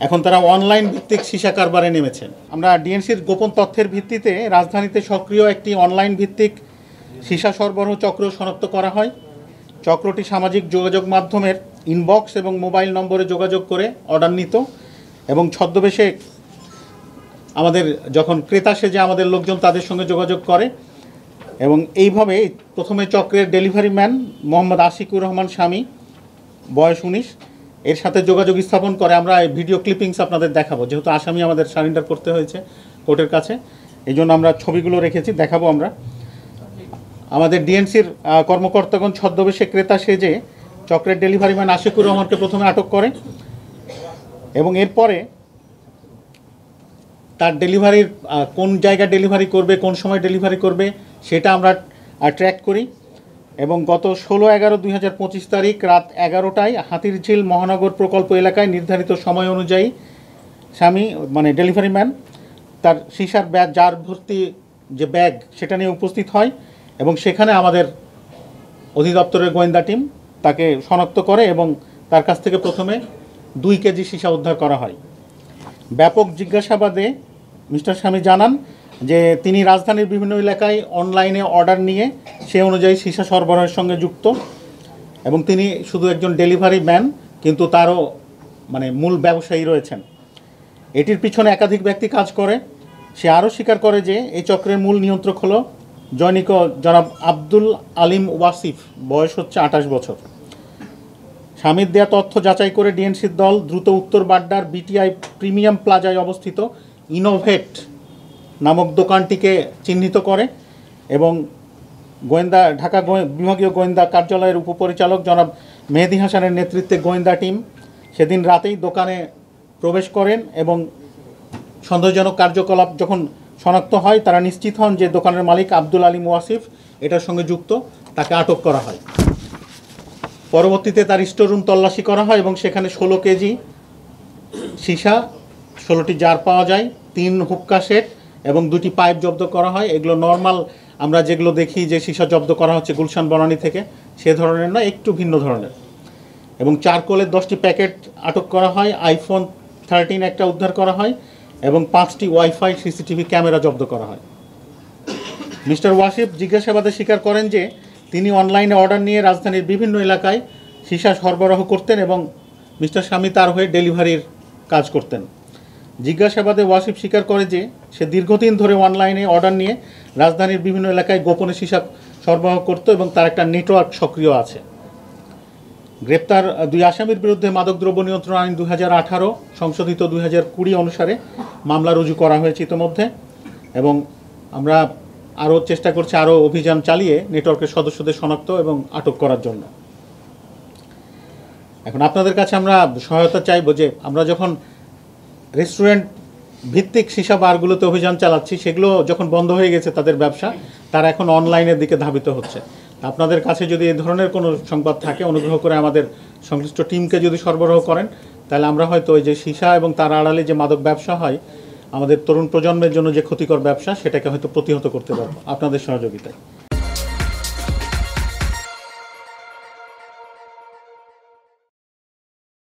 এখন তারা অনলাইন ভিত্তিক সীসা কারবারে নেমেছেন। আমরা ডিএনসির গোপন তথ্যের ভিত্তিতে রাজধানীতে সক্রিয় একটি অনলাইন ভিত্তিক সীসা সরবরাহ চক্র শনাক্ত করা হয়। চক্রটি সামাজিক যোগাযোগ মাধ্যমের ইনবক্স এবং মোবাইল নম্বরে যোগাযোগ করে অর্ডার নিত এবং ছদ্মবেশে আমাদের যখন ক্রেতা সেজে আমাদের লোকজন তাদের সঙ্গে যোগাযোগ করে এবং এইভাবে প্রথমে চক্রের ডেলিভারি ম্যান মোহাম্মদ আশিকুর রহমান স্বামী, বয়স 19, এর সাথে যোগাযোগ স্থাপন করে। আমরা এই ভিডিও ক্লিপিংস আপনাদের দেখাবো, যেহেতু আসামি আমাদের সারেন্ডার করতে হয়েছে কোর্টের কাছে, এই জন্য আমরা ছবিগুলো রেখেছি, দেখাবো আমরা। আমাদের ডিএনসির কর্মকর্তাগণ ছদ্মবেশে ক্রেতা সেজে চক্রের ডেলিভারি ম্যান আশিকুর রহমানকে প্রথমে আটক করে এবং এরপরে তার ডেলিভারির কোন জায়গায় ডেলিভারি করবে, কোন সময় ডেলিভারি করবে সেটা আমরা ট্র্যাক করি এবং গত 16/11/2025 তারিখ রাত 11টায় হাতিরঝিল মহানগর প্রকল্প এলাকায় নির্ধারিত সময় অনুযায়ী স্বামী মানে ডেলিভারি ম্যান তার সীসার জার ভর্তি যে ব্যাগ সেটা নিয়ে উপস্থিত হয় এবং সেখানে আমাদের অধিদপ্তরের গোয়েন্দা টিম তাকে শনাক্ত করে এবং তার কাছ থেকে প্রথমে 2 কেজি সীসা উদ্ধার করা হয়। ব্যাপক জিজ্ঞাসাবাদে মিস্টার স্বামী জানান যে তিনি রাজধানীর বিভিন্ন এলাকায় অনলাইনে অর্ডার নিয়ে সে অনুযায়ী সীসা সরবরাহের সঙ্গে যুক্ত এবং তিনি শুধু একজন ডেলিভারি ম্যান, কিন্তু তারও মানে মূল ব্যবসায়ী রয়েছেন। এটির পিছনে একাধিক ব্যক্তি কাজ করে। সে আরও স্বীকার করে যে এই চক্রের মূল নিয়ন্ত্রক হলো জনৈক জনাব আব্দুল আলিম ওয়াসিফ, বয়স হচ্ছে 28 বছর। স্বামীর দেয়া তথ্য যাচাই করে ডিএনসির দল দ্রুত উত্তর বাড্ডার বিটিআই প্রিমিয়াম প্লাজায় অবস্থিত ইনোভেট নামক দোকানটিকে চিহ্নিত করে এবং ঢাকা বিভাগীয় গোয়েন্দা কার্যালয়ের উপপরিচালক জনাব মেহেদী হাসানের নেতৃত্বে গোয়েন্দা টিম সেদিন রাতেই দোকানে প্রবেশ করেন এবং সন্দেহজনক কার্যকলাপ যখন শনাক্ত হয় তারা নিশ্চিত হন যে দোকানের মালিক আব্দুল আলিম ওয়াসিফ এটার সঙ্গে যুক্ত, তাকে আটক করা হয়। পরবর্তীতে তার স্টোররুম তল্লাশি করা হয় এবং সেখানে 16 কেজি সীসা, 16টি জার পাওয়া যায়, 3 হুক্কা সেট এবং 2টি পাইপ জব্দ করা হয়। এগুলো নর্মাল আমরা যেগুলো দেখি যে সীসা জব্দ করা হচ্ছে গুলশান বনানী থেকে, সে ধরনের না, একটু ভিন্ন ধরনের। এবং চারকোলের 10টি প্যাকেট আটক করা হয়, আইফোন 13 একটা উদ্ধার করা হয় এবং 5টি ওয়াইফাই সিসিটিভি ক্যামেরা জব্দ করা হয়। মিস্টার ওয়াসিফ জিজ্ঞাসাবাদে স্বীকার করেন যে তিনি অনলাইনে অর্ডার নিয়ে রাজধানীর বিভিন্ন এলাকায় সীসা সরবরাহ করতেন এবং মিস্টার স্বামী তার হয়ে ডেলিভারির কাজ করতেন। জিজ্ঞাসাবাদে ওয়াসিফ স্বীকার করে যে সে দীর্ঘদিন ধরে অনলাইনে অর্ডার নিয়ে রাজধানীর বিভিন্ন এলাকায় গোপনে সীসা সরবরাহ করত এবং তার একটা নেটওয়ার্ক সক্রিয় আছে। গ্রেপ্তার 2 আসামির বিরুদ্ধে মাদকদ্রব্য নিয়ন্ত্রণ আইন 2018 সংশোধিত 2020 অনুসারে মামলা রুজু করা হয়েছে ইতিমধ্যে এবং আমরা আরও চেষ্টা করছি আরও অভিযান চালিয়ে নেটওয়ার্কের সদস্যদের শনাক্ত এবং আটক করার জন্য। এখন আপনাদের কাছে আমরা সহায়তা চাইব যে আমরা যখন রেস্টুরেন্ট ভিত্তিক সীসা বারগুলোতে অভিযান চালাচ্ছি, সেগুলো যখন বন্ধ হয়ে গেছে তাদের ব্যবসা, তারা এখন অনলাইনের দিকে ধাবিত হচ্ছে। আপনাদের কাছে যদি এই ধরনের কোনো সংবাদ থাকে, অনুগ্রহ করে আমাদের সংশ্লিষ্ট টিমকে যদি সরবরাহ করেন, তাহলে আমরা হয়তো ওই যে সীসা এবং তার আড়ালে যে মাদক ব্যবসা হয় আমাদের তরুণ প্রজন্মের জন্য যে ক্ষতিকর ব্যবসা, সেটাকে হয়তো প্রতিহত করতে পারবো আপনাদের সহযোগিতায়।